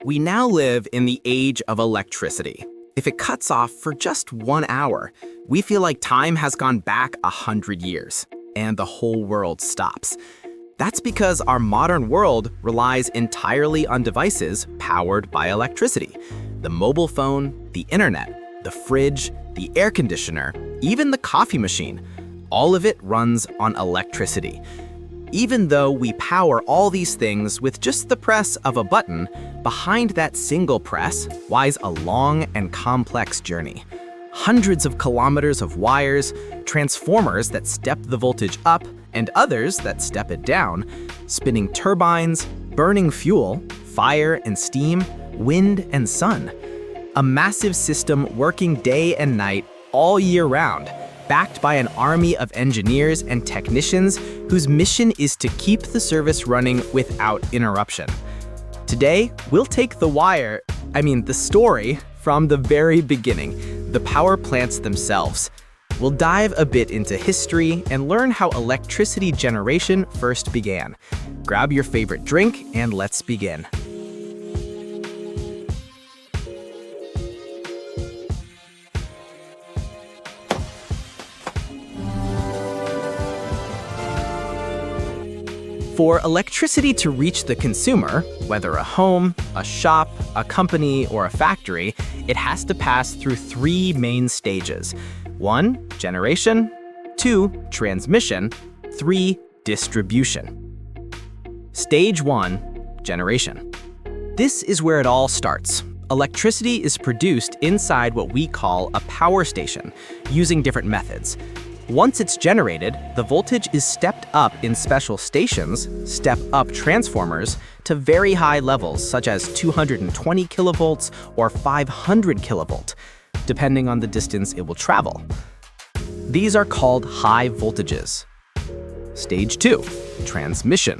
We now live in the age of electricity. If it cuts off for just 1 hour, we feel like time has gone back 100 years, and the whole world stops. That's because our modern world relies entirely on devices powered by electricity. The mobile phone, the internet, the fridge, the air conditioner, even the coffee machine, all of it runs on electricity. Even though we power all these things with just the press of a button, behind that single press lies a long and complex journey. Hundreds of kilometers of wires, transformers that step the voltage up and others that step it down, spinning turbines, burning fuel, fire and steam, wind and sun. A massive system working day and night all year round, backed by an army of engineers and technicians whose mission is to keep the service running without interruption. Today, we'll take the story from the very beginning, the power plants themselves. We'll dive a bit into history and learn how electricity generation first began. Grab your favorite drink and let's begin. For electricity to reach the consumer, whether a home, a shop, a company, or a factory, it has to pass through 3 main stages. 1, generation. 2, transmission. 3, distribution. Stage 1, generation. This is where it all starts. Electricity is produced inside what we call a power station, using different methods. Once it's generated, the voltage is stepped up in special stations, step-up transformers, to very high levels such as 220 kilovolts or 500 kilovolt, depending on the distance it will travel. These are called high voltages. Stage 2, transmission.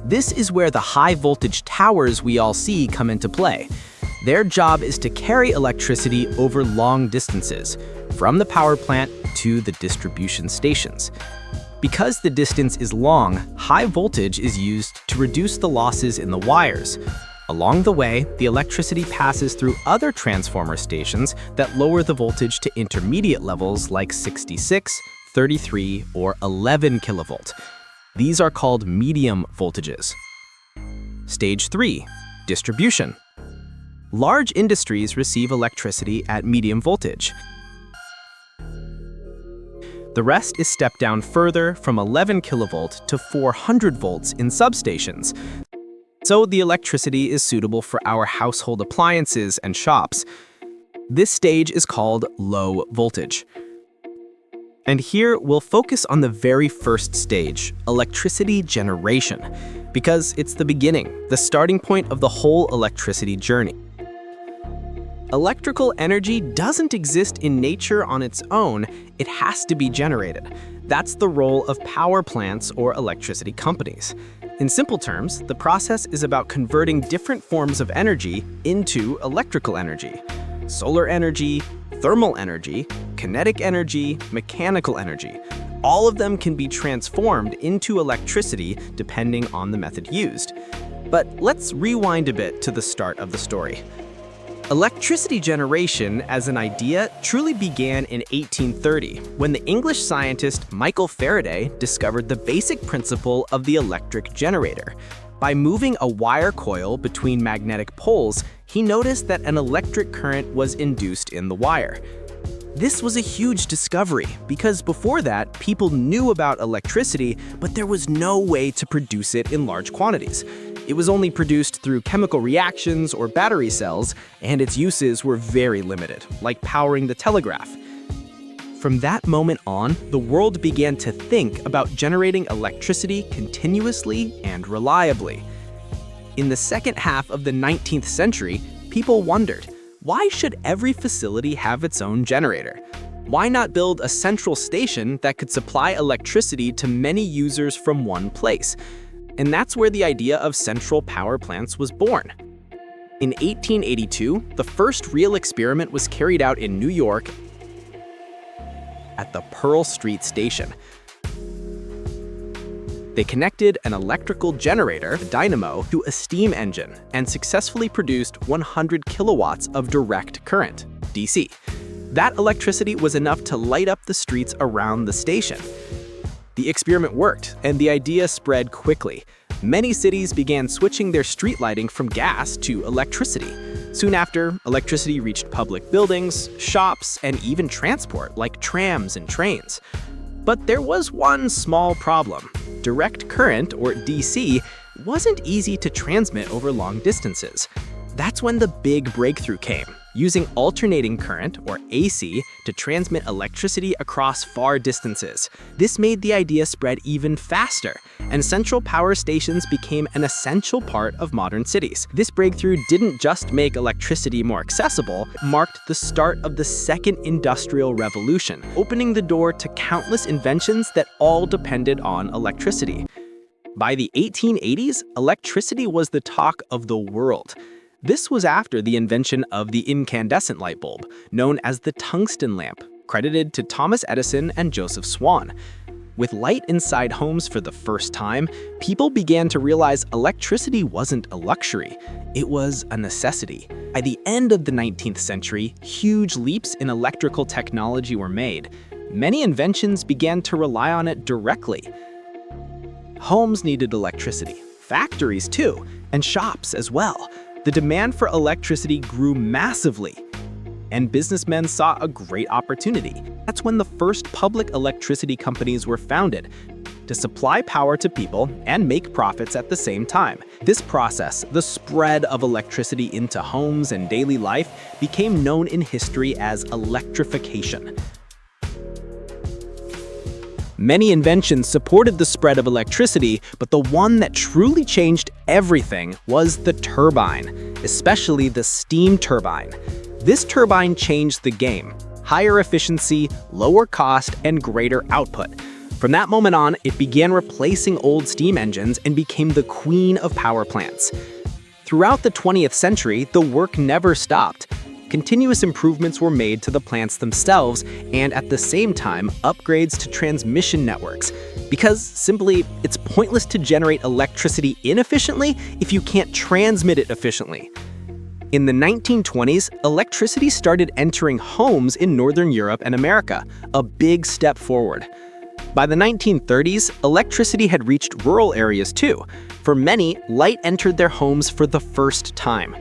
This is where the high voltage towers we all see come into play. Their job is to carry electricity over long distances, from the power plant to the distribution stations. Because the distance is long, high voltage is used to reduce the losses in the wires. Along the way, the electricity passes through other transformer stations that lower the voltage to intermediate levels like 66, 33, or 11 kilovolt. These are called medium voltages. Stage 3, distribution. Large industries receive electricity at medium voltage. The rest is stepped down further from 11 kilovolt to 400 volts in substations. So the electricity is suitable for our household appliances and shops. This stage is called low voltage. And here we'll focus on the very first stage, electricity generation, because it's the beginning, the starting point of the whole electricity journey. Electrical energy doesn't exist in nature on its own, it has to be generated. That's the role of power plants or electricity companies. In simple terms, the process is about converting different forms of energy into electrical energy. Solar energy, thermal energy, kinetic energy, mechanical energy. All of them can be transformed into electricity depending on the method used. But let's rewind a bit to the start of the story. Electricity generation as an idea truly began in 1830 when the English scientist Michael Faraday discovered the basic principle of the electric generator. By moving a wire coil between magnetic poles, he noticed that an electric current was induced in the wire. This was a huge discovery because before that, people knew about electricity, but there was no way to produce it in large quantities. It was only produced through chemical reactions or battery cells, and its uses were very limited, like powering the telegraph. From that moment on, the world began to think about generating electricity continuously and reliably. In the second half of the 19th century, people wondered, why should every facility have its own generator? Why not build a central station that could supply electricity to many users from one place? And that's where the idea of central power plants was born. In 1882, the first real experiment was carried out in New York at the Pearl Street Station. They connected an electrical generator, a dynamo, to a steam engine and successfully produced 100 kilowatts of direct current, DC. That electricity was enough to light up the streets around the station. The experiment worked, and the idea spread quickly. Many cities began switching their street lighting from gas to electricity. Soon after, electricity reached public buildings, shops, and even transport like trams and trains. But there was one small problem. Direct current, or DC, wasn't easy to transmit over long distances. That's when the big breakthrough came, using alternating current, or AC, to transmit electricity across far distances. This made the idea spread even faster, and central power stations became an essential part of modern cities. This breakthrough didn't just make electricity more accessible, it marked the start of the second industrial revolution, opening the door to countless inventions that all depended on electricity. By the 1880s, electricity was the talk of the world. This was after the invention of the incandescent light bulb, known as the tungsten lamp, credited to Thomas Edison and Joseph Swan. With light inside homes for the first time, people began to realize electricity wasn't a luxury, it was a necessity. By the end of the 19th century, huge leaps in electrical technology were made. Many inventions began to rely on it directly. Homes needed electricity, factories too, and shops as well. The demand for electricity grew massively, and businessmen saw a great opportunity. That's when the first public electricity companies were founded, to supply power to people and make profits at the same time. This process, the spread of electricity into homes and daily life, became known in history as electrification. Many inventions supported the spread of electricity, but the one that truly changed everything was the turbine, especially the steam turbine. This turbine changed the game. Higher efficiency, lower cost, and greater output. From that moment on, it began replacing old steam engines and became the queen of power plants. Throughout the 20th century, the work never stopped. Continuous improvements were made to the plants themselves, and at the same time, upgrades to transmission networks. Because simply, it's pointless to generate electricity inefficiently if you can't transmit it efficiently. In the 1920s, electricity started entering homes in Northern Europe and America, a big step forward. By the 1930s, electricity had reached rural areas too. For many, light entered their homes for the first time.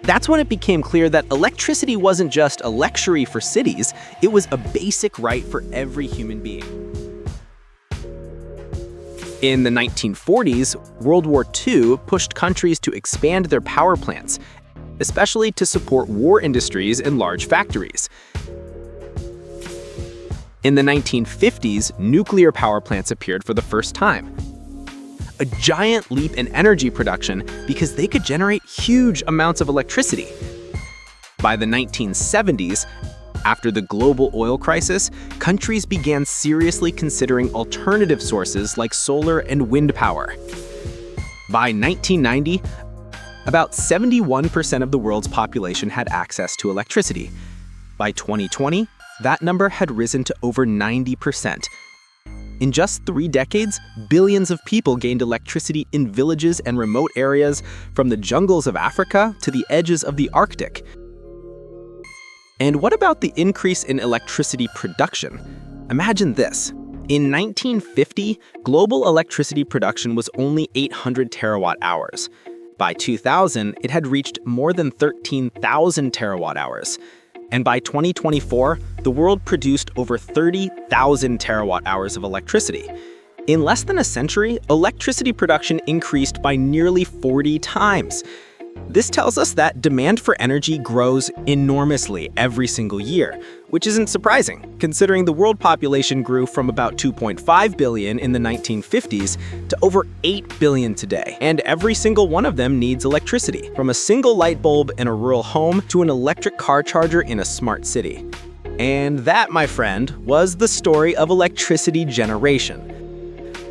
That's when it became clear that electricity wasn't just a luxury for cities, it was a basic right for every human being. In the 1940s, World War II pushed countries to expand their power plants, especially to support war industries and large factories. In the 1950s, nuclear power plants appeared for the first time. A giant leap in energy production because they could generate huge amounts of electricity. By the 1970s, after the global oil crisis, countries began seriously considering alternative sources like solar and wind power. By 1990, about 71% of the world's population had access to electricity. By 2020, that number had risen to over 90%. In just 3 decades, billions of people gained electricity in villages and remote areas, from the jungles of Africa to the edges of the Arctic. And what about the increase in electricity production? Imagine this. In 1950, global electricity production was only 800 terawatt-hours. By 2000, it had reached more than 13,000 terawatt-hours. And by 2024, the world produced over 30,000 terawatt-hours of electricity. In less than a century, electricity production increased by nearly 40 times. This tells us that demand for energy grows enormously every single year, which isn't surprising, considering the world population grew from about 2.5 billion in the 1950s to over 8 billion today. And every single one of them needs electricity, from a single light bulb in a rural home to an electric car charger in a smart city. And that, my friend, was the story of electricity generation.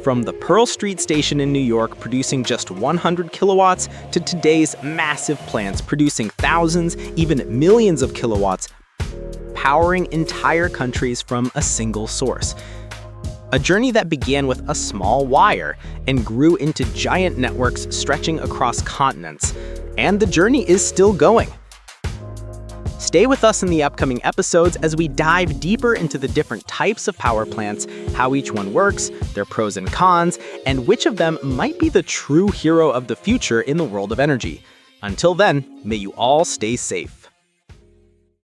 From the Pearl Street Station in New York producing just 100 kilowatts to today's massive plants producing thousands, even millions of kilowatts, powering entire countries from a single source. A journey that began with a small wire and grew into giant networks stretching across continents. And the journey is still going. Stay with us in the upcoming episodes as we dive deeper into the different types of power plants, how each one works, their pros and cons, and which of them might be the true hero of the future in the world of energy. Until then, may you all stay safe.